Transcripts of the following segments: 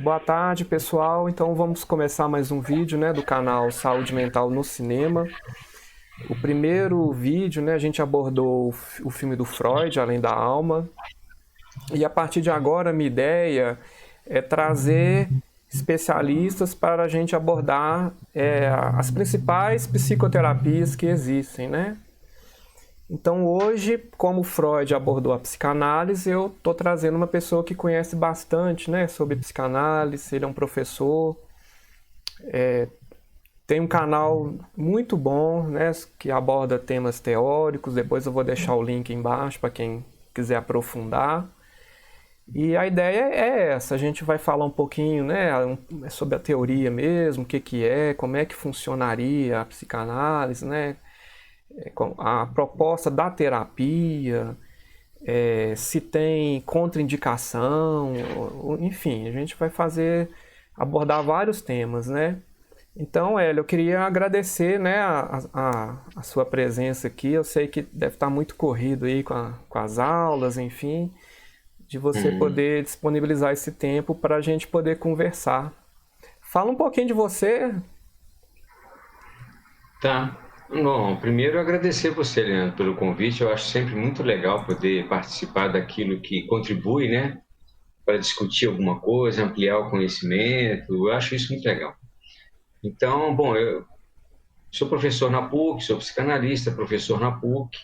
Boa tarde, pessoal. Então vamos começar mais um vídeo, né, do canal Saúde Mental no Cinema. O primeiro vídeo, né, a gente abordou o filme do Freud, Além da Alma. E a partir de agora, a minha ideia é trazer especialistas para a gente abordar as principais psicoterapias que existem, né? Então hoje, como Freud abordou a psicanálise, eu estou trazendo uma pessoa que conhece bastante, né, sobre psicanálise. Ele é um professor, tem um canal muito bom, né, que aborda temas teóricos. Depois eu vou deixar o link embaixo para quem quiser aprofundar. E a ideia é essa, a gente vai falar um pouquinho, né, sobre a teoria mesmo, o que que é, como é que funcionaria a psicanálise, né, a proposta da terapia, se tem contraindicação, enfim, a gente vai abordar vários temas, né? Então, Hélio, eu queria agradecer, né, a sua presença aqui. Eu sei que deve estar muito corrido aí com as aulas, enfim, de você Uhum. poder disponibilizar esse tempo para a gente poder conversar. Fala um pouquinho de você. Tá. Bom, primeiro agradecer você, Leandro, pelo convite. Eu acho sempre muito legal poder participar daquilo que contribui, né, para discutir alguma coisa, ampliar o conhecimento. Eu acho isso muito legal. Então, bom, eu sou professor na PUC, sou psicanalista, professor na PUC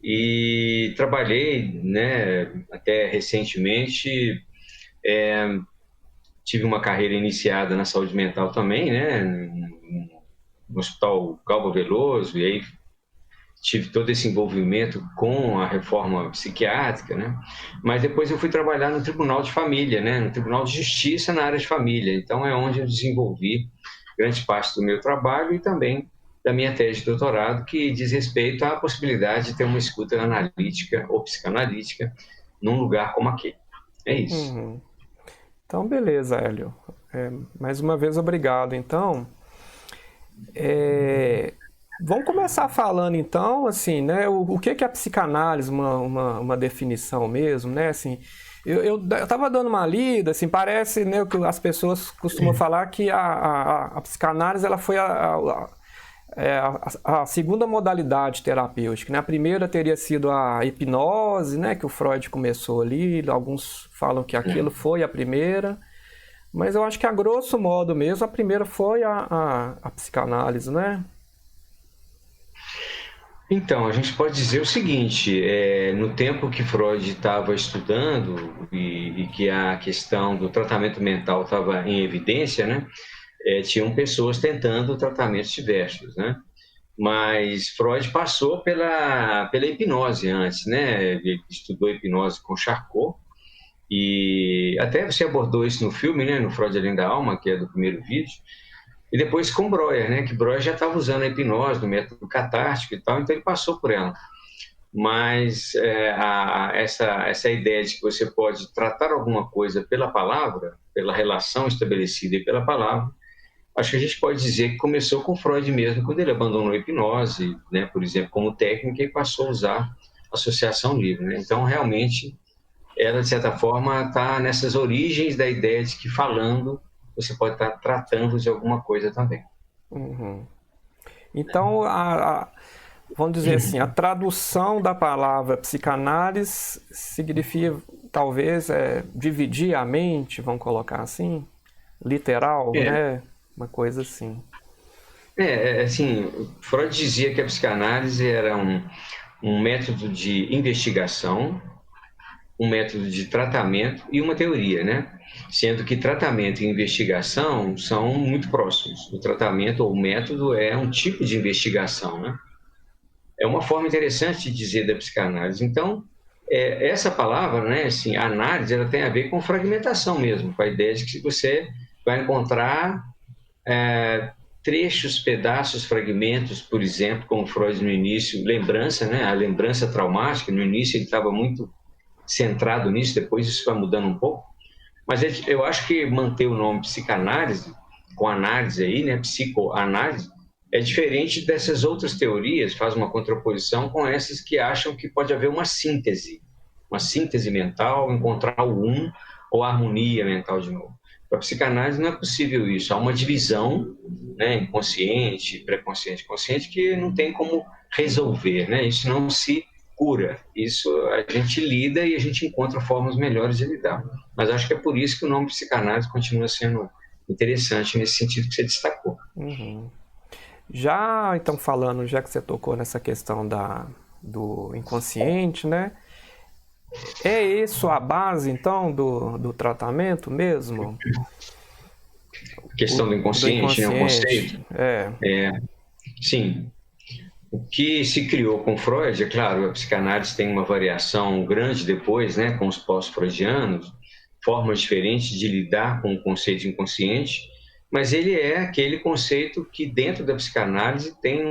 e trabalhei, né, até recentemente, tive uma carreira iniciada na saúde mental também, né, no Hospital Galva Veloso, e aí tive todo esse envolvimento com a reforma psiquiátrica, né? Mas depois eu fui trabalhar no Tribunal de Família, né? No Tribunal de Justiça na área de família. Então é onde eu desenvolvi grande parte do meu trabalho e também da minha tese de doutorado, que diz respeito à possibilidade de ter uma escuta analítica ou psicanalítica num lugar como aquele. É isso. Uhum. Então, beleza, Hélio. Mais uma vez, obrigado. Então, É, vamos começar falando então, assim, né, o que que é a psicanálise, uma definição mesmo, né, assim, eu tava dando uma lida, assim, parece, né, que as pessoas costumam falar que a psicanálise, ela foi a segunda modalidade terapêutica, né, a primeira teria sido a hipnose, né, que o Freud começou ali, alguns falam que aquilo foi a primeira, mas eu acho que a grosso modo mesmo, a primeira foi a psicanálise, né? Então, a gente pode dizer o seguinte: no tempo que Freud estava estudando e que a questão do tratamento mental estava em evidência, né, tinham pessoas tentando tratamentos diversos, né? Mas Freud passou pela hipnose antes, né? Ele estudou hipnose com Charcot e até você abordou isso no filme, né? No Freud Além da Alma, que é do primeiro vídeo. E depois com Breuer, né? Que Breuer já estava usando a hipnose no método catártico e tal, então ele passou por ela. Mas essa ideia de que você pode tratar alguma coisa pela palavra, pela relação estabelecida e pela palavra, acho que a gente pode dizer que começou com Freud mesmo, quando ele abandonou a hipnose, né, por exemplo, como técnica e passou a usar associação livre. Né? Então, realmente, ela, de certa forma, está nessas origens da ideia de que falando você pode estar tratando de alguma coisa também. Uhum. Então, vamos dizer assim, a tradução da palavra psicanálise significa, talvez, dividir a mente, vamos colocar assim, literal, É, né? Uma coisa assim. assim, Freud dizia que a psicanálise era um método de investigação, um método de tratamento e uma teoria, né? Sendo que tratamento e investigação são muito próximos. O tratamento ou o método é um tipo de investigação, né? É uma forma interessante de dizer da psicanálise. Então, essa palavra, né, assim, análise, ela tem a ver com fragmentação mesmo, com a ideia de que você vai encontrar trechos, pedaços, fragmentos, por exemplo, como Freud no início, lembrança, né, a lembrança traumática, no início ele estava muito centrado nisso, depois isso vai mudando um pouco, mas eu acho que manter o nome psicanálise, com análise aí, né, psicoanálise, é diferente dessas outras teorias, faz uma contraposição com essas que acham que pode haver uma síntese mental, encontrar o um ou a harmonia mental de novo. Para a psicanálise não é possível isso. Há uma divisão, né, inconsciente, pré-consciente, consciente, que não tem como resolver, né? Isso não se cura. Isso a gente lida e a gente encontra formas melhores de lidar. Mas acho que é por isso que o nome psicanálise continua sendo interessante nesse sentido que você destacou. Uhum. Já, então, falando, já que você tocou nessa questão do inconsciente, né? É isso a base, então, do tratamento mesmo? A questão do Do inconsciente, né, o inconsciente, conceito, é. sim. O que se criou com Freud, é claro, a psicanálise tem uma variação grande depois, né, com os pós-freudianos, formas diferentes de lidar com o conceito de inconsciente, mas ele é aquele conceito que dentro da psicanálise tem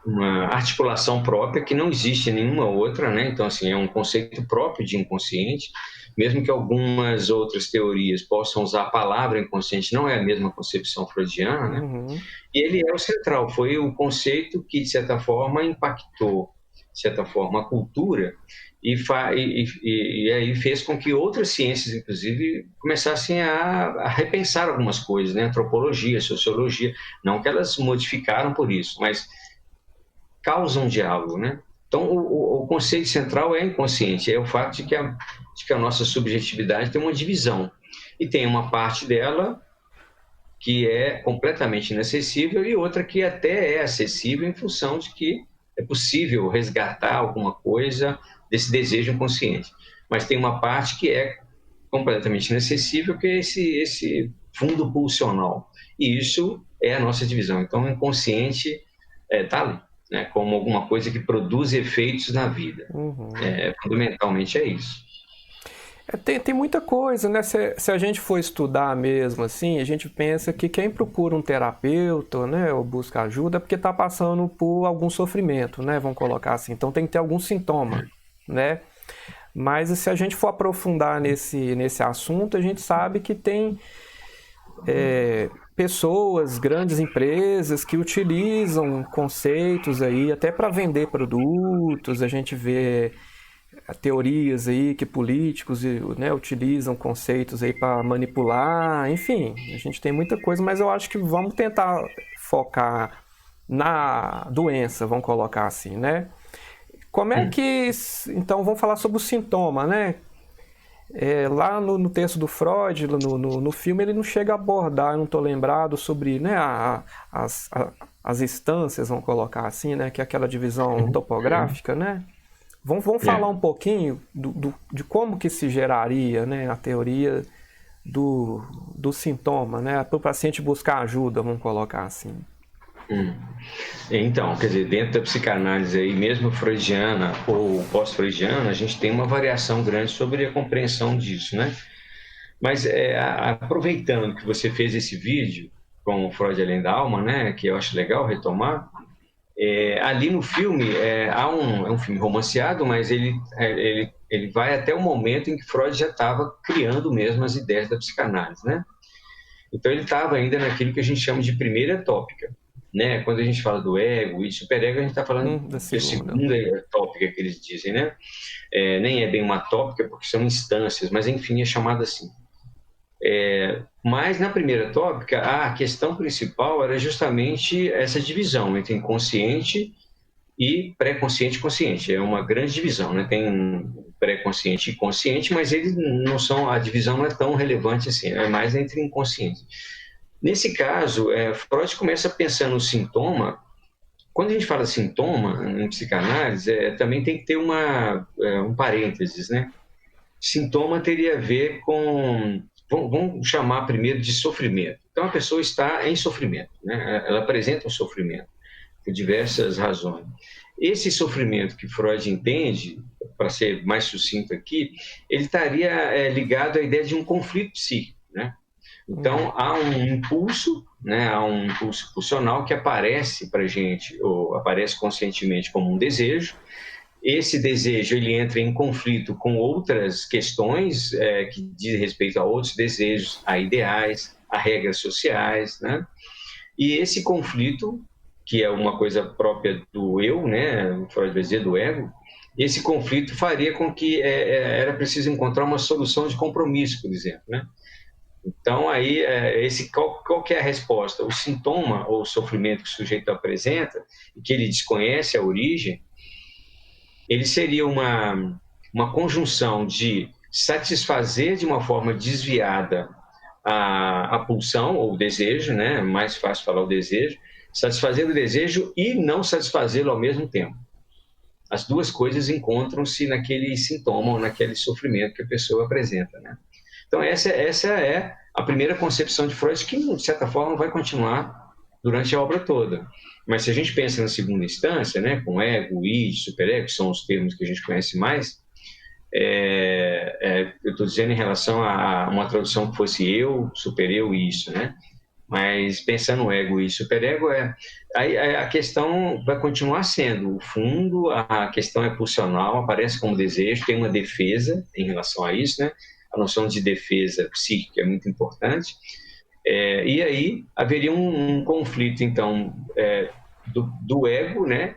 uma articulação própria que não existe em nenhuma outra, né? Então, assim, é um conceito próprio de inconsciente, mesmo que algumas outras teorias possam usar a palavra inconsciente, não é a mesma concepção freudiana, né? Uhum. E ele é o central, foi o conceito que, de certa forma, impactou, de certa forma, a cultura e aí fez com que outras ciências, inclusive, começassem a repensar algumas coisas, né? Antropologia, sociologia, não que elas modificaram por isso, mas causam diálogo, né? Então, o conceito central é inconsciente, é o fato de que a nossa subjetividade tem uma divisão e tem uma parte dela que é completamente inacessível e outra que até é acessível em função de que é possível resgatar alguma coisa desse desejo inconsciente. Mas tem uma parte que é completamente inacessível, que é esse fundo pulsional. E isso é a nossa divisão. Então, o inconsciente está ali, né, como alguma coisa que produz efeitos na vida. Uhum. Fundamentalmente é isso. Tem muita coisa, né? Se a gente for estudar mesmo assim, a gente pensa que quem procura um terapeuta, né, ou busca ajuda, é porque está passando por algum sofrimento, né? Vamos colocar assim. Então tem que ter algum sintoma, né? Mas se a gente for aprofundar nesse assunto, a gente sabe que tem pessoas, grandes empresas que utilizam conceitos aí até para vender produtos. A gente vê teorias aí que políticos, né, utilizam conceitos aí para manipular, enfim, a gente tem muita coisa, mas eu acho que vamos tentar focar na doença, vamos colocar assim, né? Como é que, então, vamos falar sobre o sintoma, né? Lá no texto do Freud, no filme, ele não chega a abordar, eu não estou lembrado, sobre, né, as instâncias, vamos colocar assim, né, que é aquela divisão topográfica, né? Vamos falar um pouquinho de como que se geraria, né, a teoria do sintoma, né, para o paciente buscar ajuda, vamos colocar assim. Então, quer dizer, dentro da psicanálise aí, mesmo freudiana ou pós-freudiana, a gente tem uma variação grande sobre a compreensão disso, né? Mas aproveitando que você fez esse vídeo com o Freud Além da Alma, né, que eu acho legal retomar, ali no filme é um filme romanceado, mas ele vai até o momento em que Freud já estava criando mesmo as ideias da psicanálise, né? Então ele estava ainda naquilo que a gente chama de primeira tópica, né? Quando a gente fala do ego e superego, a gente está falando Da da segunda. segunda tópica que eles dizem, né? Nem é bem uma tópica porque são instâncias, mas enfim é chamada assim. Mas na primeira tópica, a questão principal era justamente essa divisão entre inconsciente e pré-consciente e consciente. É uma grande divisão, né? Tem pré-consciente e consciente, mas eles não são, a divisão não é tão relevante assim, é mais entre inconsciente. Nesse caso, Freud começa pensando no sintoma. Quando a gente fala sintoma em psicanálise, também tem que ter um parênteses, né? Sintoma teria a ver com, vamos chamar primeiro de sofrimento. Então a pessoa está em sofrimento, né? Ela apresenta um sofrimento por diversas razões. Esse sofrimento que Freud entende, para ser mais sucinto aqui, ele estaria ligado à ideia de um conflito psíquico, né? Então, há um impulso, né, há um impulso pulsional que aparece para a gente, ou aparece conscientemente como um desejo. Esse desejo ele entra em conflito com outras questões que dizem respeito a outros desejos, a ideais, a regras sociais, né? E esse conflito, que é uma coisa própria do eu, né, o Freud vai dizer do ego, esse conflito faria com que era preciso encontrar uma solução de compromisso, por exemplo, né? Então, aí, qual que é a resposta? O sintoma ou o sofrimento que o sujeito apresenta, e que ele desconhece a origem, ele seria uma conjunção de satisfazer de uma forma desviada a pulsão ou o desejo, né? É mais fácil falar o desejo, satisfazer o desejo e não satisfazê-lo ao mesmo tempo. As duas coisas encontram-se naquele sintoma ou naquele sofrimento que a pessoa apresenta, né? Então, essa é a primeira concepção de Freud, que, de certa forma, vai continuar durante a obra toda. Mas se a gente pensa na segunda instância, né, com ego, id, superego, que são os termos que a gente conhece mais, eu estou dizendo em relação a uma tradução que fosse eu, supereu e isso, né? Mas pensando no ego e superego, aí a questão vai continuar sendo, o fundo, a questão é pulsional, aparece como desejo, tem uma defesa em relação a isso, né? A noção de defesa psíquica é muito importante. E aí haveria um conflito, então, do ego, né?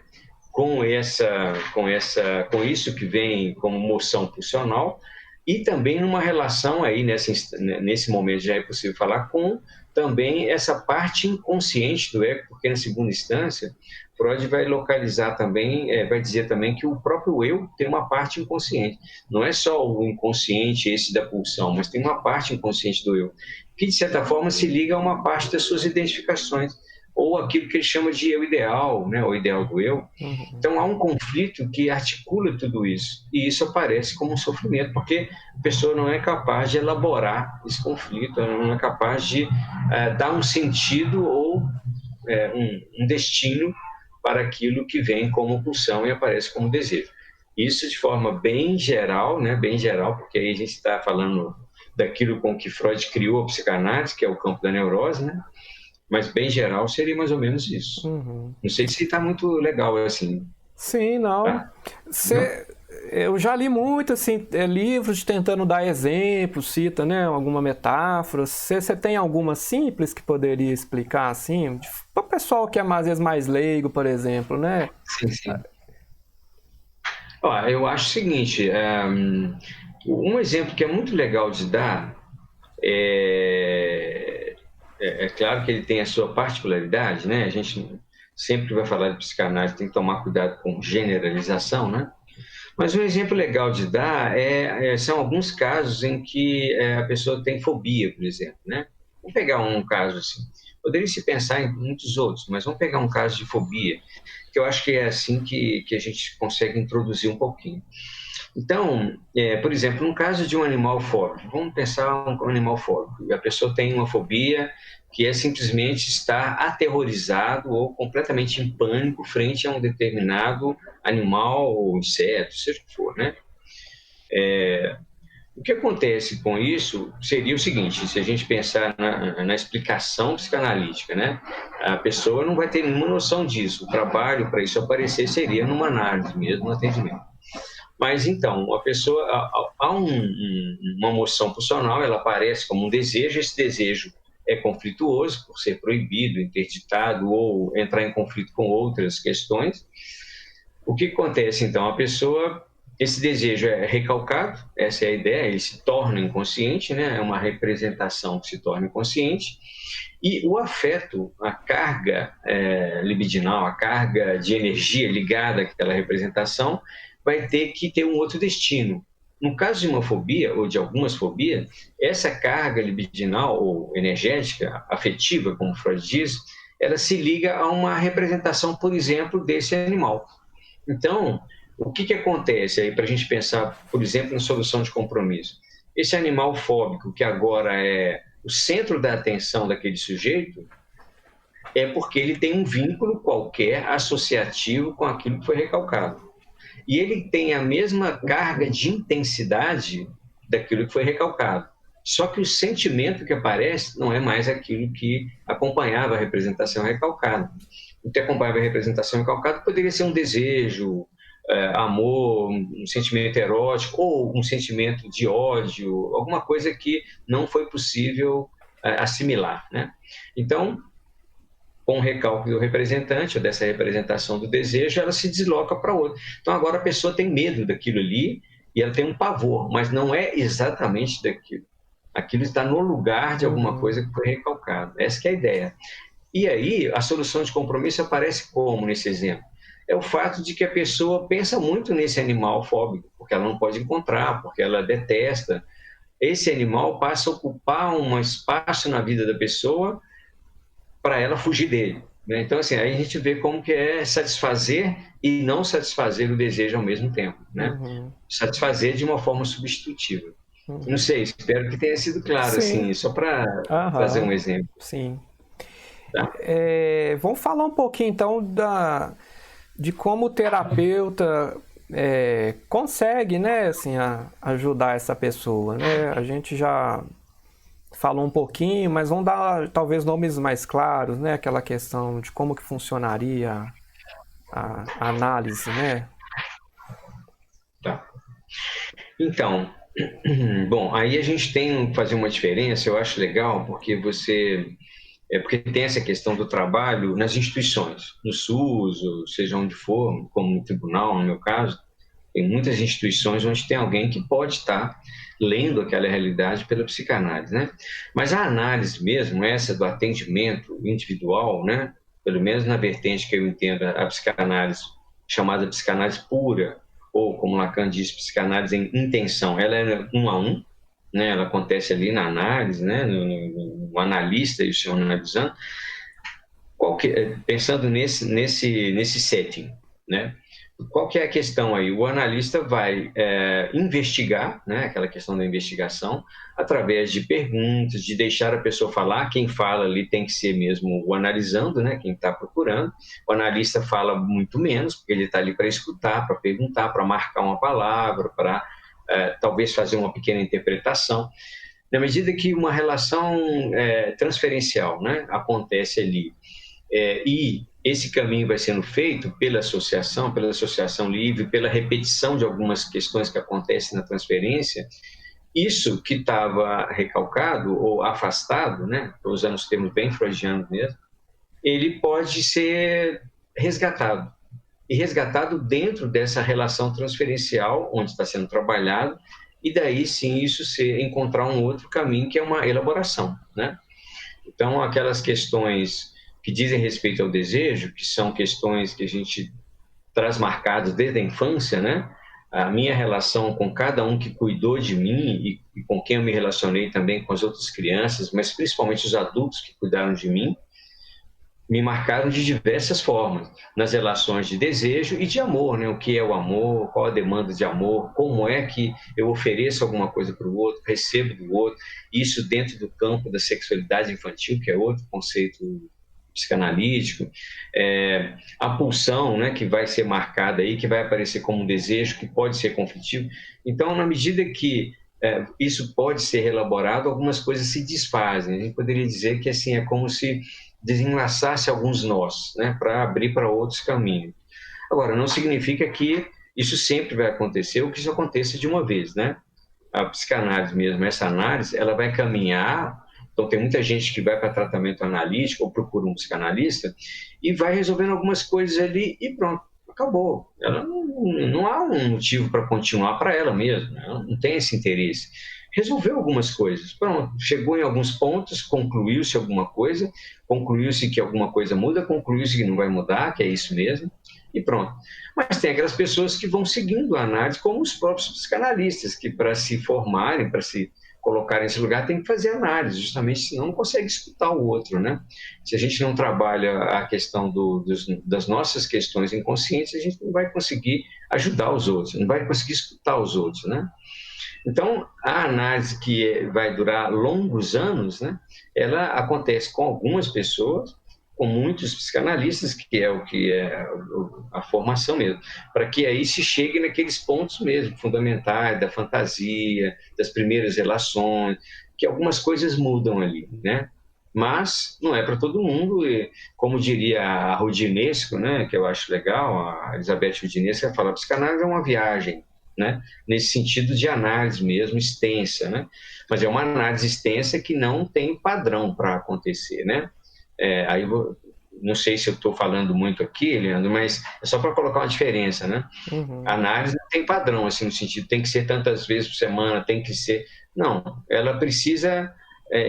Com isso que vem como moção pulsional, e também numa relação aí, nesse momento já é possível falar, com também essa parte inconsciente do ego, porque na segunda instância, Freud vai localizar também, vai dizer também que o próprio eu tem uma parte inconsciente. Não é só o inconsciente esse da pulsão, mas tem uma parte inconsciente do eu, que de certa forma se liga a uma parte das suas identificações, ou aquilo que ele chama de eu ideal, né, o ideal do eu. Então há um conflito que articula tudo isso, e isso aparece como um sofrimento, porque a pessoa não é capaz de elaborar esse conflito, ela não é capaz de dar um sentido ou um destino para aquilo que vem como pulsão e aparece como desejo. Isso de forma bem geral, né, bem geral, porque aí a gente está falando daquilo com que Freud criou a psicanálise, que é o campo da neurose, né? Mas bem geral seria mais ou menos isso. Não sei se está muito legal assim. Sim, não. Tá? Eu já li muito assim, livros tentando dar exemplos, cita, né, alguma metáfora. Você tem alguma simples que poderia explicar assim? Para o pessoal que é às vezes mais leigo, por exemplo, né? Sim, sim. Ó, eu acho o seguinte, um exemplo que é muito legal de dar é claro que ele tem a sua particularidade, né? A gente sempre vai falar de psicanálise, tem que tomar cuidado com generalização, né? Mas um exemplo legal de dar são alguns casos em que a pessoa tem fobia, por exemplo, né? Vamos pegar um caso assim. Poderia se pensar em muitos outros, mas vamos pegar um caso de fobia, que eu acho que é assim que a gente consegue introduzir um pouquinho. Então, por exemplo, no caso de um animal fóbico, vamos pensar um animal fóbico. A pessoa tem uma fobia que é simplesmente estar aterrorizado ou completamente em pânico frente a um determinado animal ou inseto, seja o que for, né? O que acontece com isso seria o seguinte, se a gente pensar na explicação psicanalítica, né? A pessoa não vai ter nenhuma noção disso. O trabalho para isso aparecer seria numa análise mesmo, no atendimento. Mas então, a pessoa, há uma moção pulsional, ela aparece como um desejo, esse desejo é conflituoso por ser proibido, interditado ou entrar em conflito com outras questões. O que acontece então? A pessoa, esse desejo é recalcado, essa é a ideia, ele se torna inconsciente, né? É uma representação que se torna inconsciente, e o afeto, a carga libidinal, a carga de energia ligada àquela representação, vai ter que ter um outro destino. No caso de uma fobia, ou de algumas fobias, essa carga libidinal ou energética, afetiva, como Freud diz, ela se liga a uma representação, por exemplo, desse animal. Então, o que acontece aí para a gente pensar, por exemplo, em solução de compromisso? Esse animal fóbico, que agora é o centro da atenção daquele sujeito, é porque ele tem um vínculo qualquer associativo com aquilo que foi recalcado. E ele tem a mesma carga de intensidade daquilo que foi recalcado. Só que o sentimento que aparece não é mais aquilo que acompanhava a representação recalcada. O que acompanhava a representação recalcada poderia ser um desejo, amor, um sentimento erótico ou um sentimento de ódio, alguma coisa que não foi possível assimilar, né? Então, com o recalque do representante, ou dessa representação do desejo, ela se desloca para outra. Então, agora a pessoa tem medo daquilo ali e ela tem um pavor, mas não é exatamente daquilo. Aquilo está no lugar de alguma coisa que foi recalcada. Essa que é a ideia. E aí, a solução de compromisso aparece como nesse exemplo? É o fato de que a pessoa pensa muito nesse animal fóbico, porque ela não pode encontrar, porque ela detesta. Esse animal passa a ocupar um espaço na vida da pessoa para ela fugir dele. Né? Então, assim, aí a gente vê como que é satisfazer e não satisfazer o desejo ao mesmo tempo. Né? Uhum. Satisfazer de uma forma substitutiva. Não Uhum. sei, espero que tenha sido claro, Sim. assim, só para fazer Aham. um exemplo. Sim. Tá? Vamos falar um pouquinho então de como o terapeuta consegue, né, assim, ajudar essa pessoa, né? A gente já falou um pouquinho, mas vamos dar talvez nomes mais claros, né? Aquela questão de como que funcionaria a análise, né? Tá. Então, bom, aí a gente tem que fazer uma diferença, eu acho legal, porque tem essa questão do trabalho nas instituições, no SUS, ou seja onde for, como no tribunal, no meu caso, tem muitas instituições onde tem alguém que pode estar lendo aquela realidade pela psicanálise, né? Mas a análise mesmo, essa do atendimento individual, né? Pelo menos na vertente que eu entendo a psicanálise chamada psicanálise pura, ou como Lacan diz, psicanálise em intenção, ela é um a um, né? Ela acontece ali na análise, né? No analista e o senhor analisando, pensando nesse setting, né? Qual que é a questão aí? O analista vai investigar, né, aquela questão da investigação, através de perguntas, de deixar a pessoa falar. Quem fala ali tem que ser mesmo o analisando, né, quem está procurando. O analista fala muito menos, porque ele está ali para escutar, para perguntar, para marcar uma palavra, para talvez fazer uma pequena interpretação. Na medida que uma relação transferencial, né, acontece ali, e esse caminho vai sendo feito pela associação livre, pela repetição de algumas questões que acontecem na transferência. Isso que estava recalcado ou afastado, né? Estou usando os termos bem freudianos mesmo, ele pode ser resgatado. E resgatado dentro dessa relação transferencial onde está sendo trabalhado, e daí sim isso encontrar um outro caminho que é uma elaboração, né? Então, aquelas questões que dizem respeito ao desejo, que são questões que a gente traz marcadas desde a infância, né? A minha relação com cada um que cuidou de mim e com quem eu me relacionei também com as outras crianças, mas principalmente os adultos que cuidaram de mim, me marcaram de diversas formas, nas relações de desejo e de amor, né? O que é o amor, qual a demanda de amor, como é que eu ofereço alguma coisa para o outro, recebo do outro, isso dentro do campo da sexualidade infantil, que é outro conceito psicanalítico, a pulsão, né, que vai ser marcada aí, que vai aparecer como um desejo, que pode ser conflitivo. Então, na medida que isso pode ser elaborado, algumas coisas se desfazem. A gente poderia dizer que assim é como se desenlaçasse alguns nós, né, para abrir para outros caminhos. Agora, não significa que isso sempre vai acontecer ou que isso aconteça de uma vez, né? A psicanálise mesmo, essa análise, ela vai caminhar. Então, tem muita gente que vai para tratamento analítico ou procura um psicanalista e vai resolvendo algumas coisas ali e pronto, acabou. Ela não há um motivo para continuar para ela mesma, ela não tem esse interesse. Resolveu algumas coisas, pronto, chegou em alguns pontos, concluiu-se alguma coisa, concluiu-se que alguma coisa muda, concluiu-se que não vai mudar, que é isso mesmo, e pronto. Mas tem aquelas pessoas que vão seguindo a análise, como os próprios psicanalistas, que para se formarem, para se colocar nesse lugar, tem que fazer análise, justamente, senão não consegue escutar o outro, né? Se a gente não trabalha a questão das nossas questões inconscientes, a gente não vai conseguir ajudar os outros, não vai conseguir escutar os outros, né? Então, a análise que vai durar longos anos, né, ela acontece com algumas pessoas, com muitos psicanalistas, que é o que é a formação mesmo, para que aí se chegue naqueles pontos mesmo, fundamentais, da fantasia, das primeiras relações, que algumas coisas mudam ali, né? Mas não é para todo mundo, e, como diria a Rudinesco, né, que eu acho legal, a Elizabeth Rudinesco, ela fala, psicanálise é uma viagem, né? Nesse sentido de análise mesmo, extensa, né? Mas é uma análise extensa que não tem padrão para acontecer, né? Aí não sei se eu estou falando muito aqui, Leandro, mas é só para colocar uma diferença, né? A análise não tem padrão, assim, no sentido, tem que ser tantas vezes por semana, tem que ser... Não, ela precisa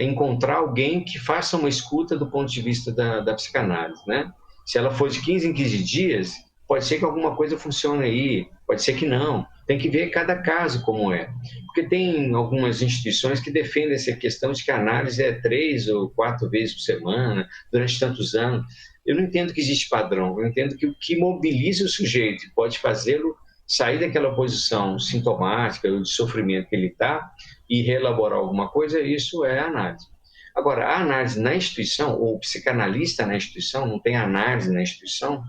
encontrar alguém que faça uma escuta do ponto de vista da psicanálise, né? Se ela for de 15 em 15 dias, pode ser que alguma coisa funcione aí, pode ser que não. Tem que ver cada caso como é. Porque tem algumas instituições que defendem essa questão de que a análise é 3 ou 4 vezes por semana, durante tantos anos. Eu não entendo que existe padrão, eu entendo que o que mobiliza o sujeito e pode fazê-lo sair daquela posição sintomática ou de sofrimento que ele está e reelaborar alguma coisa, isso é a análise. Agora, a análise na instituição, ou o psicanalista na instituição, não tem análise na instituição,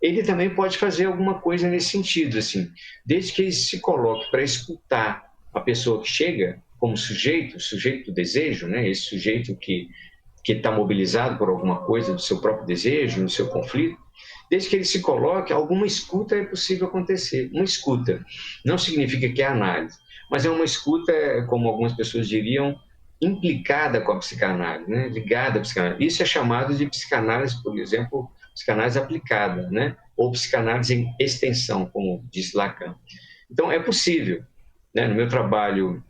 ele também pode fazer alguma coisa nesse sentido, assim, desde que ele se coloque para escutar a pessoa que chega como sujeito, sujeito do desejo, né? Esse sujeito que está mobilizado por alguma coisa do seu próprio desejo, no seu conflito, desde que ele se coloque, alguma escuta é possível acontecer. Uma escuta não significa que é análise, mas é uma escuta, como algumas pessoas diriam, implicada com a psicanálise, né? Ligada à psicanálise. Isso é chamado de psicanálise, por exemplo, psicanálise aplicada, né? Ou psicanálise em extensão, como diz Lacan. Então, é possível, né? No meu trabalho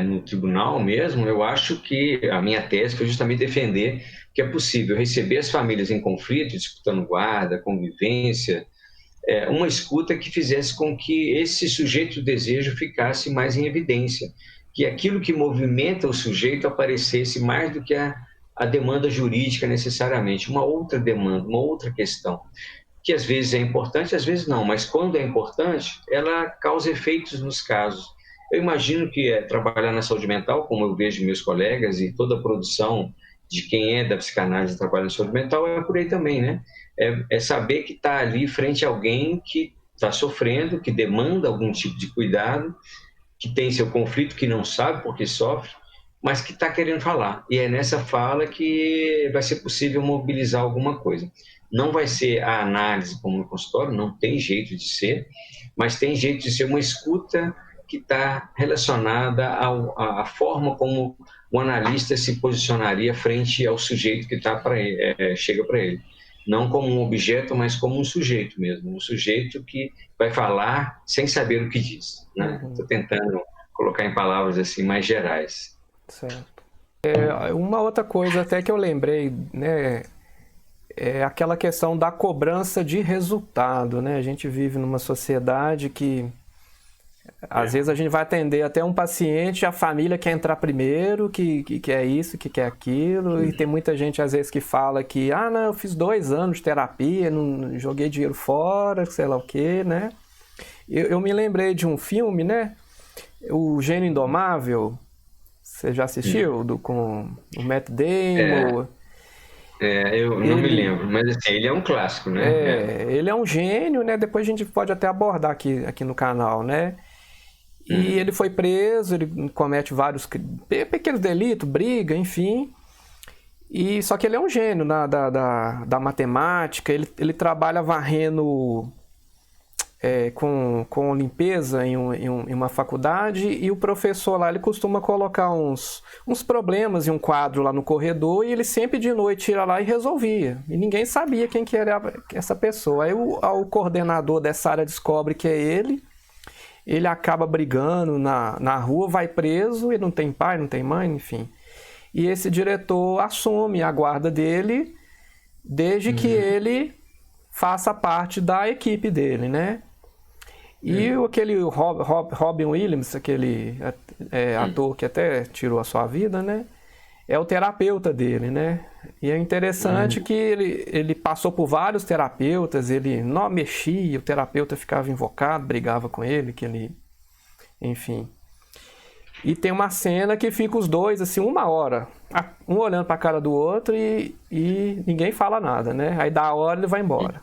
no tribunal mesmo, eu acho que a minha tese foi justamente defender que é possível receber as famílias em conflito, disputando guarda, convivência, uma escuta que fizesse com que esse sujeito do desejo ficasse mais em evidência, que aquilo que movimenta o sujeito aparecesse mais do que a demanda jurídica necessariamente, uma outra demanda, uma outra questão, que às vezes é importante, às vezes não, mas quando é importante, ela causa efeitos nos casos. Eu imagino que trabalhar na saúde mental, como eu vejo meus colegas e toda a produção de quem é da psicanálise trabalha na saúde mental, é por aí também, né? É saber que está ali frente a alguém que está sofrendo, que demanda algum tipo de cuidado, que tem seu conflito, que não sabe por que sofre, mas que está querendo falar. E é nessa fala que vai ser possível mobilizar alguma coisa. Não vai ser a análise como no consultório, não tem jeito de ser, mas tem jeito de ser uma escuta que está relacionada à forma como o analista se posicionaria frente ao sujeito que chega para ele. Não como um objeto, mas como um sujeito mesmo, um sujeito que vai falar sem saber o que diz. Estou tentando colocar em palavras assim mais gerais. Certo. Uma outra coisa até que eu lembrei, né, é aquela questão da cobrança de resultado, né? A gente vive numa sociedade que às vezes a gente vai atender até um paciente, a família quer entrar primeiro, que quer isso, que quer aquilo, e tem muita gente às vezes que fala que, não, eu fiz 2 anos de terapia, não joguei dinheiro fora, sei lá o quê, né? Eu me lembrei de um filme, né? O Gênio Indomável, você já assistiu? Com o Matt Damon? Eu não me lembro, mas assim, ele é um clássico, né? Ele é um gênio, né? Depois a gente pode até abordar aqui no canal, né? E ele foi preso, ele comete vários pequenos delitos, briga, enfim. Só que ele é um gênio da matemática, ele trabalha varrendo com limpeza em uma faculdade, e o professor lá, ele costuma colocar uns problemas em um quadro lá no corredor, e ele sempre de noite ia lá e resolvia. E ninguém sabia quem que era essa pessoa. Aí o coordenador dessa área descobre que é ele acaba brigando na rua, vai preso, e não tem pai, não tem mãe, enfim. E esse diretor assume a guarda dele desde que ele faça parte da equipe dele, né? E aquele Robin Williams, aquele ator que até tirou a sua vida, né? É o terapeuta dele, né? E é interessante que ele passou por vários terapeutas, ele não mexia, o terapeuta ficava invocado, brigava com ele, enfim. E tem uma cena que fica os dois, assim, 1 hora, um olhando para a cara do outro e ninguém fala nada, né? Aí dá a hora, ele vai embora.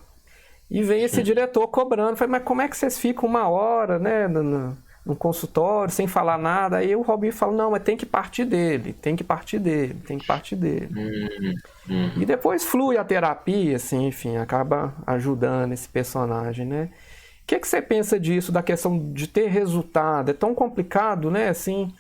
E vem esse diretor cobrando, fala, mas como é que vocês ficam 1 hora, né, no consultório, sem falar nada? Aí o Robin fala, não, mas tem que partir dele. E depois flui a terapia, assim, enfim, acaba ajudando esse personagem, né? O que você pensa disso, da questão de ter resultado? É tão complicado, né, assim,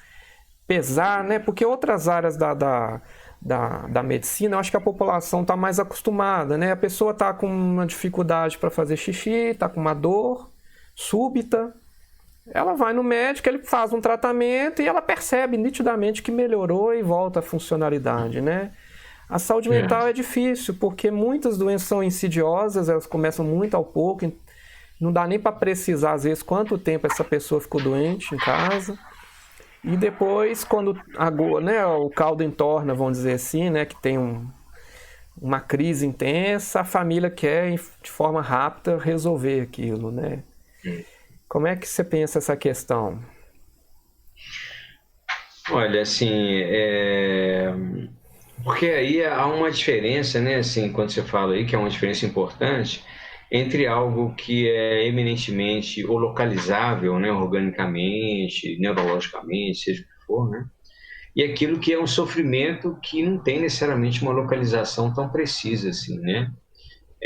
pesar, né? Porque outras áreas da da medicina, eu acho que a população está mais acostumada, né? A pessoa está com uma dificuldade para fazer xixi, está com uma dor súbita, ela vai no médico, ele faz um tratamento e ela percebe nitidamente que melhorou e volta à funcionalidade, né? A saúde mental é difícil, porque muitas doenças são insidiosas, elas começam muito ao pouco, não dá nem para precisar, às vezes, quanto tempo essa pessoa ficou doente em casa. E depois, quando né, o caldo entorna, vamos dizer assim, né, que tem uma crise intensa, a família quer, de forma rápida, resolver aquilo, né? Como é que você pensa essa questão? Olha, assim, porque aí há uma diferença, né, assim, quando você fala aí que é uma diferença importante entre algo que é eminentemente ou localizável, né, organicamente, neurologicamente, seja o que for, né, e aquilo que é um sofrimento que não tem necessariamente uma localização tão precisa assim, né?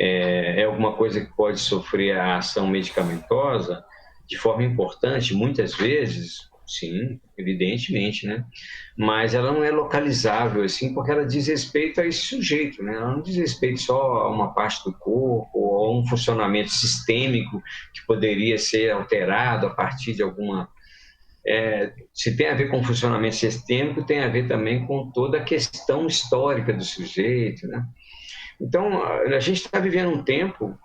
É alguma coisa que pode sofrer a ação medicamentosa de forma importante, muitas vezes, sim, evidentemente, né? Mas ela não é localizável, assim, porque ela diz respeito a esse sujeito, né? Ela não diz respeito só a uma parte do corpo ou a um funcionamento sistêmico que poderia ser alterado a partir de alguma... se tem a ver com funcionamento sistêmico, tem a ver também com toda a questão histórica do sujeito, né? Então, a gente está vivendo um tempo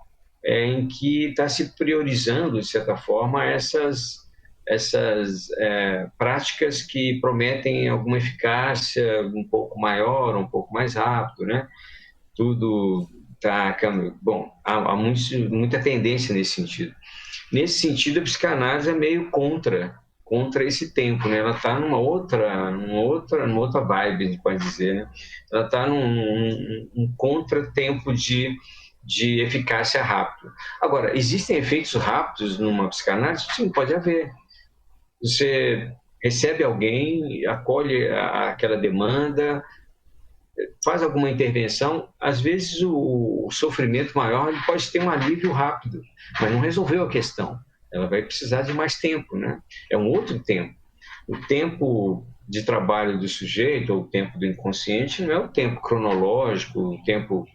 em que está se priorizando, de certa forma, essas práticas que prometem alguma eficácia um pouco maior, um pouco mais rápido, né? Tudo está... Bom, há muita tendência nesse sentido. Nesse sentido, a psicanálise é meio contra esse tempo, né? Ela está numa outra vibe, a gente pode dizer, né? Ela está num contratempo de eficácia rápida. Agora, existem efeitos rápidos numa psicanálise? Sim, pode haver. Você recebe alguém, acolhe aquela demanda, faz alguma intervenção, às vezes o sofrimento maior ele pode ter um alívio rápido, mas não resolveu a questão. Ela vai precisar de mais tempo, né? É um outro tempo. O tempo de trabalho do sujeito, ou o tempo do inconsciente, não é o tempo cronológico, o tempo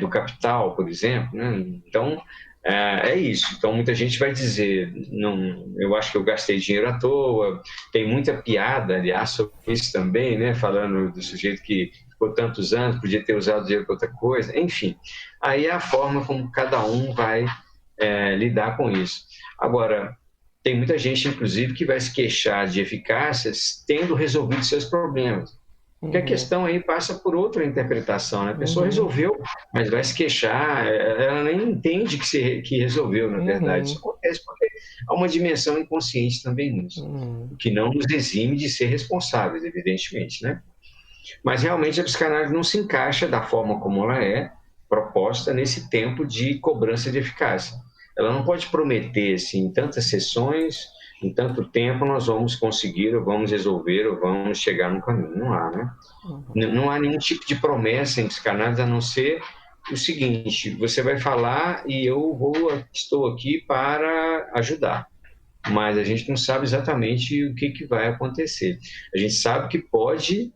do capital, por exemplo, né? Então, é isso. Então, muita gente vai dizer, não, eu acho que eu gastei dinheiro à toa, tem muita piada, aliás, sobre isso também, né? Falando do sujeito que ficou tantos anos, podia ter usado dinheiro para outra coisa, enfim. Aí é a forma como cada um vai lidar com isso. Agora, tem muita gente, inclusive, que vai se queixar de eficácias tendo resolvido seus problemas. Porque a questão aí passa por outra interpretação, né? A pessoa resolveu, mas vai se queixar, ela nem entende que resolveu, na verdade. Isso acontece porque há uma dimensão inconsciente também nisso, o que não nos exime de ser responsáveis, evidentemente, né? Mas realmente a psicanálise não se encaixa da forma como ela é proposta nesse tempo de cobrança de eficácia. Ela não pode prometer, assim, em tantas sessões, em tanto tempo nós vamos conseguir, ou vamos resolver, ou vamos chegar no caminho. Não há, né? Não há nenhum tipo de promessa em psicanálise, a não ser o seguinte: você vai falar e estou aqui para ajudar. Mas a gente não sabe exatamente o que vai acontecer. A gente sabe que pode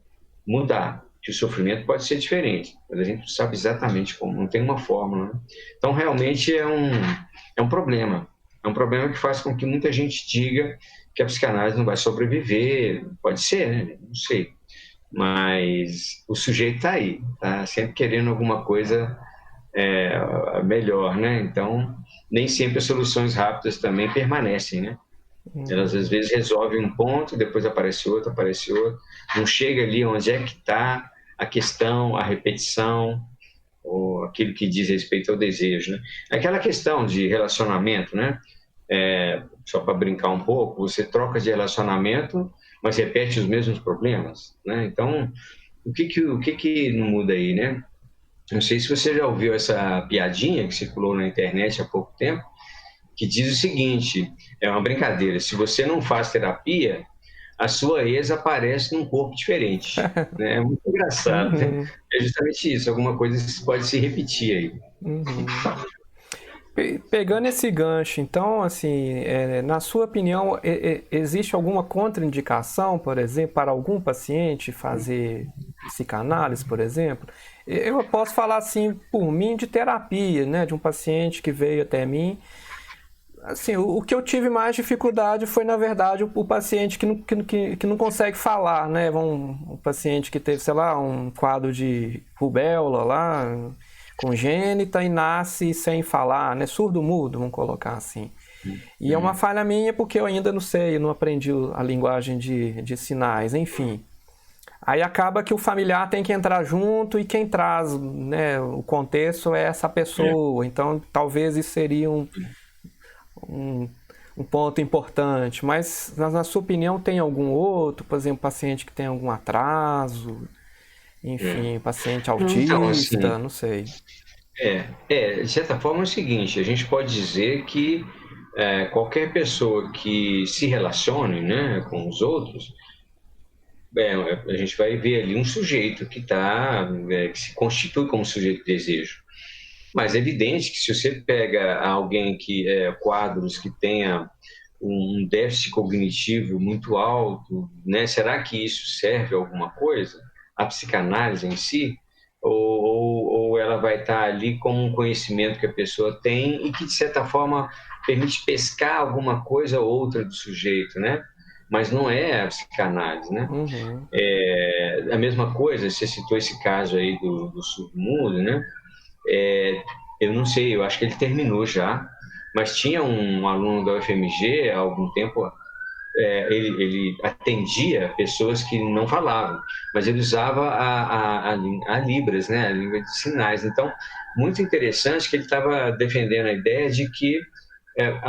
mudar, que o sofrimento pode ser diferente, mas a gente não sabe exatamente como, não tem uma fórmula, né? Então, realmente é um problema. É um problema que faz com que muita gente diga que a psicanálise não vai sobreviver. Pode ser, né? Não sei. Mas o sujeito está aí, está sempre querendo alguma coisa melhor, né? Então, nem sempre as soluções rápidas também permanecem, né? Elas às vezes resolvem um ponto, depois aparece outro, não chega ali onde é que está a questão, a repetição, ou aquilo que diz respeito ao desejo, né? Aquela questão de relacionamento, né? Só para brincar um pouco, você troca de relacionamento, mas repete os mesmos problemas, né? Então, o que não muda aí, né? Não sei se você já ouviu essa piadinha que circulou na internet há pouco tempo, que diz o seguinte, é uma brincadeira: se você não faz terapia, a sua ex aparece num corpo diferente, né? É muito engraçado, né? É justamente isso, alguma coisa pode se repetir aí. Pegando esse gancho, então, assim, na sua opinião, existe alguma contraindicação, por exemplo, para algum paciente fazer psicanálise, por exemplo? Eu posso falar, assim, por mim, de terapia, né, de um paciente que veio até mim. Assim, o que eu tive mais dificuldade foi, na verdade, o paciente que não consegue falar, né? Um paciente que teve, sei lá, um quadro de rubéola lá, congênita e nasce sem falar, né? Surdo-mudo, vamos colocar assim. E é uma falha minha porque eu ainda não sei, eu não aprendi a linguagem de sinais, enfim. Aí acaba que o familiar tem que entrar junto e quem traz, né, o contexto é essa pessoa. Então, talvez isso seria um, um ponto importante. Mas, na sua opinião, tem algum outro? Por exemplo, paciente que tem algum atraso? Enfim, paciente Então, assim, autista, não sei. de certa forma é o seguinte, a gente pode dizer que qualquer pessoa que se relacione, né, com os outros, a gente vai ver ali um sujeito que se constitui como sujeito de desejo. Mas é evidente que se você pega alguém quadros que tenha um déficit cognitivo muito alto, né? Será que isso serve a alguma coisa? A psicanálise em si? Ou ela vai estar ali como um conhecimento que a pessoa tem e que, de certa forma, permite pescar alguma coisa ou outra do sujeito, né? Mas não é a psicanálise, né? Uhum. A mesma coisa, você citou esse caso aí do surdo-mudo, né? Eu não sei, eu acho que ele terminou já, mas tinha um aluno da UFMG há algum tempo, ele atendia pessoas que não falavam, mas ele usava a Libras, né, a língua de sinais. Então, muito interessante que ele estava defendendo a ideia de que, é,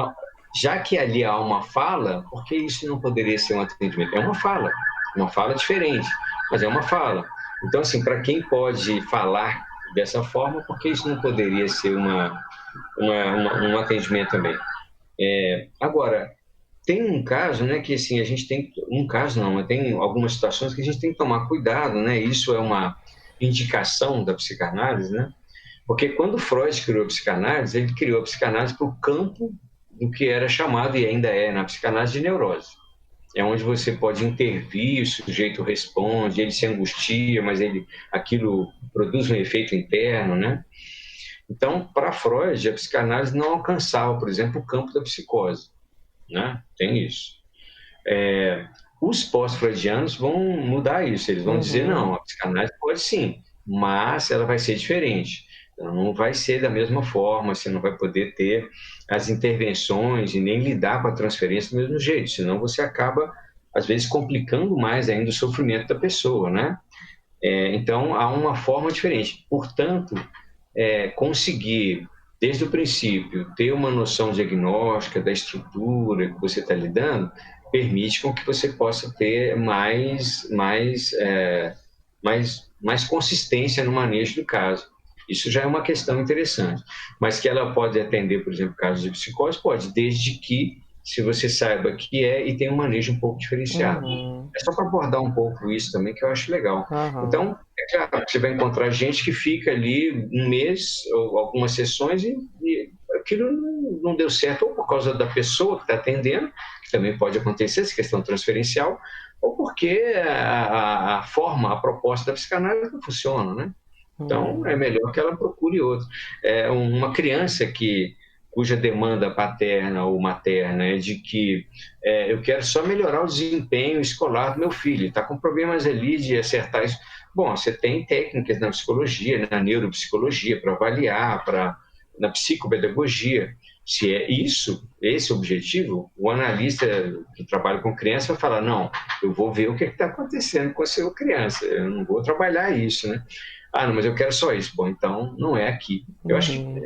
já que ali há uma fala, por que isso não poderia ser um atendimento? É uma fala diferente, mas é uma fala. Então, assim, para quem pode falar dessa forma, por que isso não poderia ser um atendimento também? Agora, tem um caso, né, que assim, a gente tem, um caso não, mas tem algumas situações que a gente tem que tomar cuidado, né, isso é uma indicação da psicanálise, né, porque quando Freud criou a psicanálise, ele criou a psicanálise para o campo do que era chamado, e ainda é na psicanálise, de neurose. É onde você pode intervir, o sujeito responde, ele se angustia, mas aquilo produz um efeito interno, né? Então, para Freud, a psicanálise não alcançava, por exemplo, o campo da psicose, né? Tem isso. Os pós-freudianos vão mudar isso, eles vão dizer, Uhum. não, a psicanálise pode sim, mas ela vai ser diferente. Ela não vai ser da mesma forma, você não vai poder ter as intervenções e nem lidar com a transferência do mesmo jeito, senão você acaba, às vezes, complicando mais ainda o sofrimento da pessoa, né? Então, há uma forma diferente. Portanto, conseguir, desde o princípio, ter uma noção diagnóstica da estrutura que você está lidando, permite com que você possa ter mais consistência no manejo do caso. Isso já é uma questão interessante. Mas que ela pode atender, por exemplo, casos de psicose? Pode, desde que se você saiba que e tem um manejo um pouco diferenciado. Uhum. É só para abordar um pouco isso também, que eu acho legal. Aham. Então, é claro que você vai encontrar gente que fica ali um mês ou algumas sessões e aquilo não deu certo, ou por causa da pessoa que está atendendo, que também pode acontecer, essa questão transferencial, ou porque a forma, a proposta da psicanálise não funciona, né? Então, é Uhum. melhor que ela procure outro. Uma criança cuja demanda paterna ou materna é de que eu quero só melhorar o desempenho escolar do meu filho, está com problemas ali de acertar isso. Bom, você tem técnicas na psicologia, na neuropsicologia, para avaliar, na psicopedagogia. Se é esse o objetivo, o analista que trabalha com criança vai falar, não, eu vou ver o que está acontecendo com a sua criança, eu não vou trabalhar isso, né? Ah, não, mas eu quero só isso. Bom, então não é aqui. Eu acho que Uhum.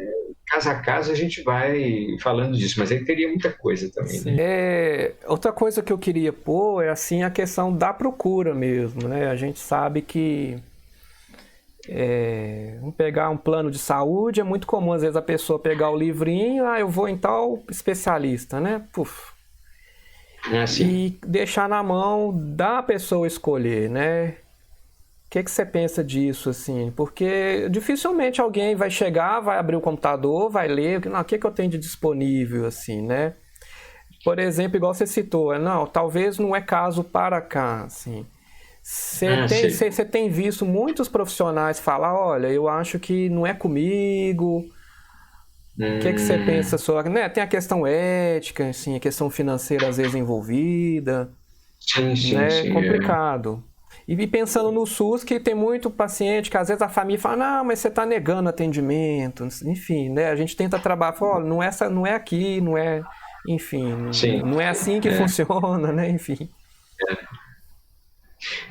caso a caso a gente vai falando disso, mas aí teria muita coisa também, Sim. né? Outra coisa que eu queria pôr é assim a questão da procura mesmo, né? A gente sabe que vamos pegar um plano de saúde, é muito comum às vezes a pessoa pegar o livrinho, eu vou em tal especialista, né? Puf, É assim. e deixar na mão da pessoa escolher, né? que você pensa disso, assim? Porque dificilmente alguém vai chegar, vai abrir o computador, vai ler, não, o que eu tenho de disponível, assim, né? Por exemplo, igual você citou, não, talvez não é caso para cá, assim. Sei. Você tem visto muitos profissionais falar, olha, eu acho que não é comigo. O que você pensa Hum, sobre, né? Tem a questão ética, assim, a questão financeira às vezes envolvida, né? sim. Complicado. E pensando no SUS, que tem muito paciente que às vezes a família fala, não, mas você está negando atendimento, enfim, né? A gente tenta trabalhar, fala, olha, não é aqui, não é, enfim, Sim. não é assim que funciona, né? Enfim.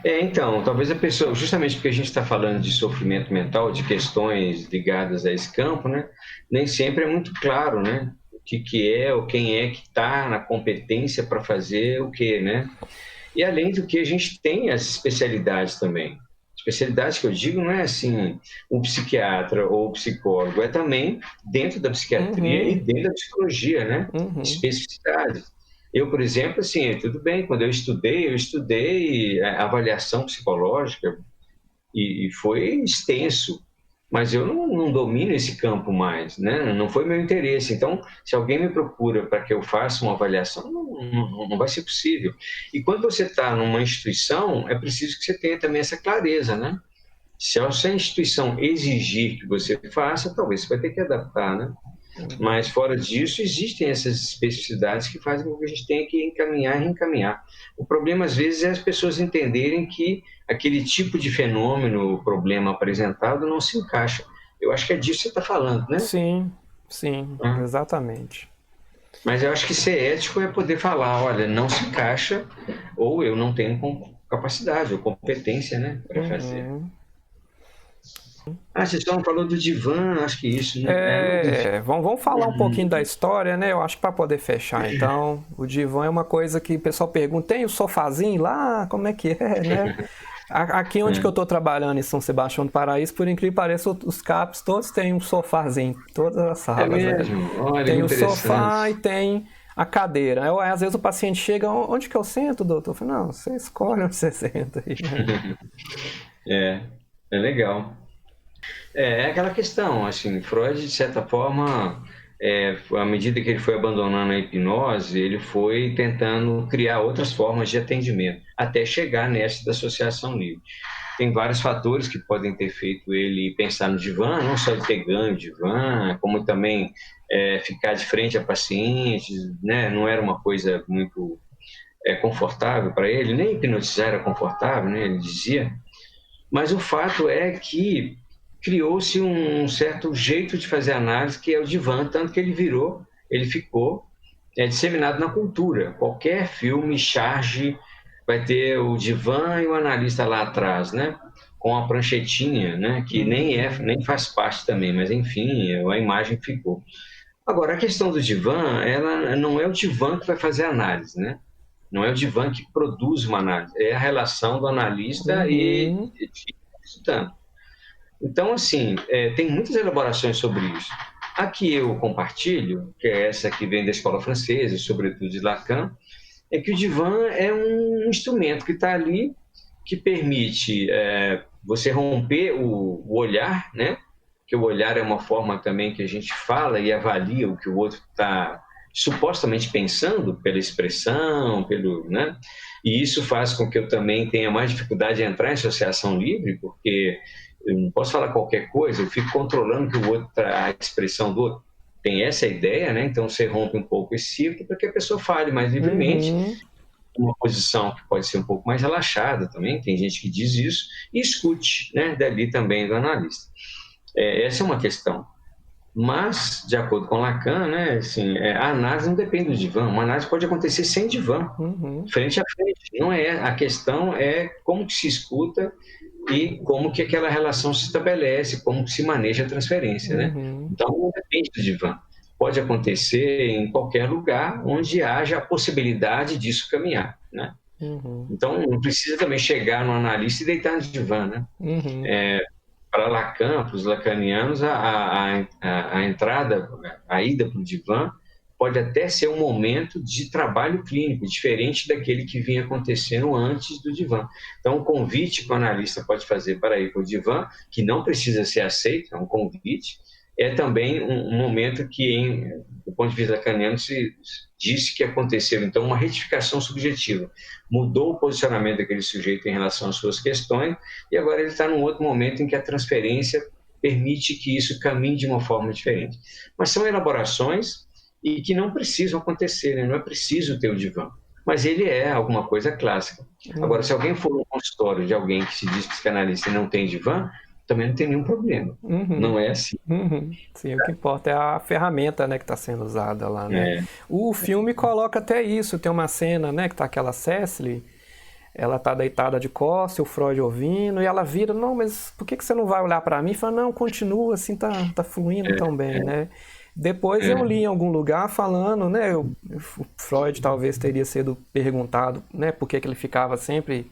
Então, talvez a pessoa, justamente porque a gente está falando de sofrimento mental, de questões ligadas a esse campo, né? Nem sempre é muito claro, né? O que é ou quem é que está na competência para fazer o quê, né? E além do que, a gente tem as especialidades também. Especialidades que eu digo não é assim, o psiquiatra ou o psicólogo, é também dentro da psiquiatria e Uhum, dentro da psicologia, né? uhum. Especificidades. Eu, por exemplo, assim, tudo bem, quando eu estudei avaliação psicológica e foi extenso, mas eu não domino esse campo mais, né? Não foi meu interesse. Então, se alguém me procura para que eu faça uma avaliação, não vai ser possível. E quando você está numa instituição, é preciso que você tenha também essa clareza, né? Se a sua instituição exigir que você faça, talvez você vai ter que adaptar, né? Mas fora disso, existem essas especificidades que fazem com que a gente tenha que encaminhar e reencaminhar. O problema, às vezes, é as pessoas entenderem que aquele tipo de fenômeno, problema apresentado, não se encaixa. Eu acho que é disso que você está falando, né? Sim, sim, Ah, exatamente. mas eu acho que ser ético é poder falar, olha, não se encaixa, ou eu não tenho capacidade ou competência, né, para fazer. Uhum. Você só não falou do divã, acho que isso, né? Mas enfim. Vamos falar um pouquinho da história, né? Eu acho que para poder fechar, então, o divã é uma coisa que o pessoal pergunta, tem o sofazinho lá? Como é que é, né? Aqui onde que eu estou trabalhando em São Sebastião do Paraíso, por incrível que pareça, os CAPs todos têm um sofazinho, em todas as É salas, né? mesmo? Olha que Tem o interessante. sofá e tem a cadeira. Às vezes o paciente chega, onde que eu sento, doutor? Eu falo, não, você escolhe onde você senta aí, né? É, é legal. É aquela questão, assim, Freud, de certa forma, à medida que ele foi abandonando a hipnose, ele foi tentando criar outras formas de atendimento, até chegar nessa da associação livre. Tem vários fatores que podem ter feito ele pensar no divã, não só de ter ganho de divã, como também ficar de frente a pacientes, né? Não era uma coisa muito confortável para ele, nem hipnotizar era confortável, né? Ele dizia. Mas o fato é que criou-se um certo jeito de fazer análise que é o divã, tanto que ele ficou disseminado na cultura. Qualquer filme, charge, vai ter o divã e o analista lá atrás, né? Com a pranchetinha, né? Que Uhum, nem faz parte também, mas enfim, a imagem ficou. Agora, a questão do divã, ela não é o divã que vai fazer a análise, né? Não é o divã que produz uma análise, é a relação do analista uhum, e estudando. Então, assim, tem muitas elaborações sobre isso. A que eu compartilho, que é essa que vem da escola francesa, sobretudo de Lacan, é que o divã é um instrumento que está ali, que permite você romper o olhar, né? Que o olhar é uma forma também que a gente fala e avalia o que o outro está supostamente pensando pela expressão, né? E isso faz com que eu também tenha mais dificuldade de entrar em associação livre, porque eu não posso falar qualquer coisa, eu fico controlando que o outro, a expressão do outro tem essa ideia, né? Então você rompe um pouco esse círculo para que a pessoa fale mais livremente, uhum, uma posição que pode ser um pouco mais relaxada também, tem gente que diz isso, e escute, né? Dali também do analista. Essa é uma questão. Mas, de acordo com Lacan, né, assim, a análise não depende do divã. Uma análise pode acontecer sem divã, uhum, frente a frente. Não é. A questão é como que se escuta e como que aquela relação se estabelece, como que se maneja a transferência, né? uhum, Então, não depende do divã. Pode acontecer em qualquer lugar onde haja a possibilidade disso caminhar, né? uhum, Então, não precisa também chegar no analista e deitar no divã, né? uhum, Para Lacan, para os lacanianos, a entrada, a ida para o divã pode até ser um momento de trabalho clínico, diferente daquele que vinha acontecendo antes do divã. Então, o convite que o analista pode fazer para ir para o divã, que não precisa ser aceito, é um convite, é também um momento que, do ponto de vista lacaniano, se disse que aconteceu, então, uma retificação subjetiva. Mudou o posicionamento daquele sujeito em relação às suas questões, e agora ele está num outro momento em que a transferência permite que isso caminhe de uma forma diferente. Mas são elaborações e que não precisam acontecer, né? Não é preciso ter o divã. Mas ele é alguma coisa clássica. Agora, se alguém for no consultório de alguém que se diz psicanalista e não tem divã, também não tem nenhum problema. Não é assim. Sim, o que importa é a ferramenta, né, que está sendo usada lá, né? O filme coloca até isso. Tem uma cena, né, que tá aquela Cecily, ela tá deitada de costas, o Freud ouvindo, e ela vira, não, mas por que você não vai olhar para mim? E fala, não, continua, assim, tá fluindo tão bem, né? Depois eu li em algum lugar falando, né, o Freud talvez teria sido perguntado, né, por que ele ficava sempre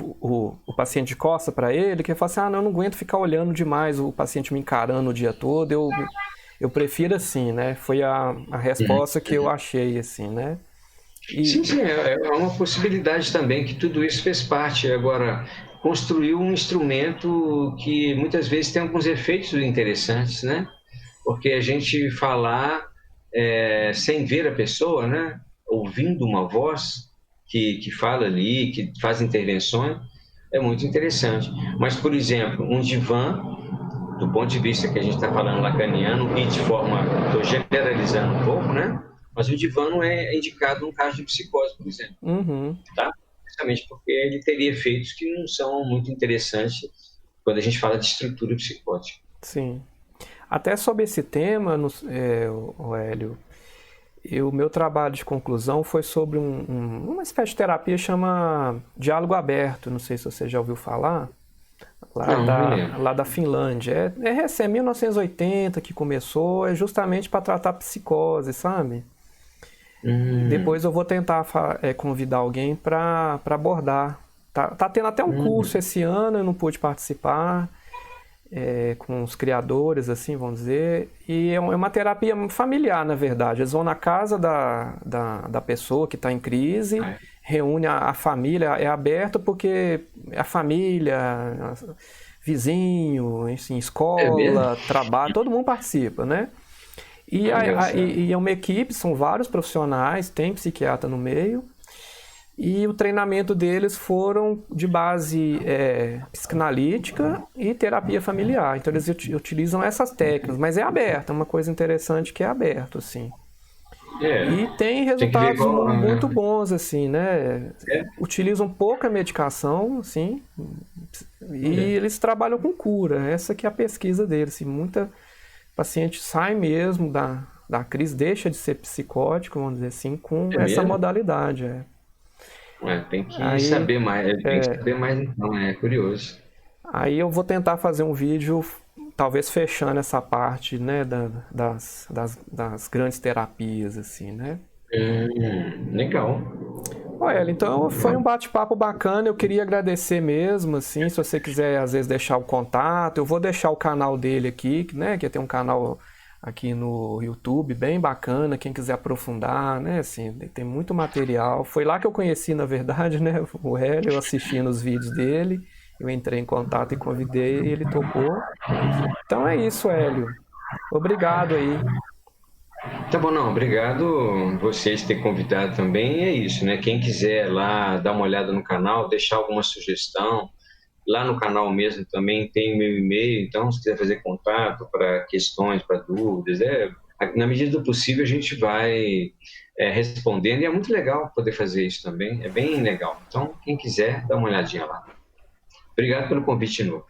o paciente de costa para ele, que ele fala assim, não, eu não aguento ficar olhando demais o paciente me encarando o dia todo, eu prefiro assim, né? Foi a resposta que eu achei, assim, né? Sim, é uma possibilidade também que tudo isso fez parte. Agora, construiu um instrumento que muitas vezes tem alguns efeitos interessantes, né? Porque a gente falar sem ver a pessoa, né? Ouvindo uma voz que fala ali, que faz intervenções, é muito interessante. Mas, por exemplo, um divã, do ponto de vista que a gente está falando lacaniano, e de forma, estou generalizando um pouco, né? Mas o divã não é indicado num caso de psicose, por exemplo. Tá? Justamente porque ele teria efeitos que não são muito interessantes quando a gente fala de estrutura psicótica. Sim. Até sobre esse tema, o Hélio, o meu trabalho de conclusão foi sobre uma espécie de terapia que chama diálogo aberto. Não sei se você já ouviu falar. Lá da Finlândia. É recém, 1980 que começou, é justamente para tratar psicose, sabe? Depois eu vou tentar convidar alguém para abordar. Tá tendo até um curso esse ano, eu não pude participar, com os criadores, assim, vamos dizer. E é uma terapia familiar, na verdade. Eles vão na casa da pessoa que está em crise, reúne a família, é aberto porque a família, vizinho, assim, escola, trabalho, todo mundo participa, né? E é uma equipe, são vários profissionais, tem psiquiatra no meio, e o treinamento deles foram de base psicanalítica e terapia familiar. Então eles utilizam essas técnicas, mas é aberto, é uma coisa interessante que é aberto, assim. E tem resultados muito bons, assim, né? Utilizam pouca medicação, assim, e eles trabalham com cura. Essa que é a pesquisa deles, assim, muita paciente sai mesmo da crise, deixa de ser psicótico, vamos dizer assim, com essa modalidade. Tem que saber mais, então, é curioso. Aí eu vou tentar fazer um vídeo, talvez fechando essa parte, né, das grandes terapias, assim, né? Legal. Olha, então foi um bate-papo bacana, eu queria agradecer mesmo, assim, se você quiser às vezes deixar o contato, eu vou deixar o canal dele aqui, né, que tem um canal aqui no YouTube bem bacana, quem quiser aprofundar, né, assim, tem muito material. Foi lá que eu conheci, na verdade, né, o Hélio, eu assistindo os vídeos dele, eu entrei em contato e convidei e ele topou. Então é isso, Hélio. Obrigado aí. Tá bom, não, obrigado vocês ter convidado também, é isso, né? Quem quiser lá dar uma olhada no canal, deixar alguma sugestão, lá no canal mesmo também tem meu e-mail, então se quiser fazer contato para questões, para dúvidas, na medida do possível a gente vai respondendo, e é muito legal poder fazer isso também, é bem legal. Então, quem quiser, dá uma olhadinha lá. Obrigado pelo convite de novo.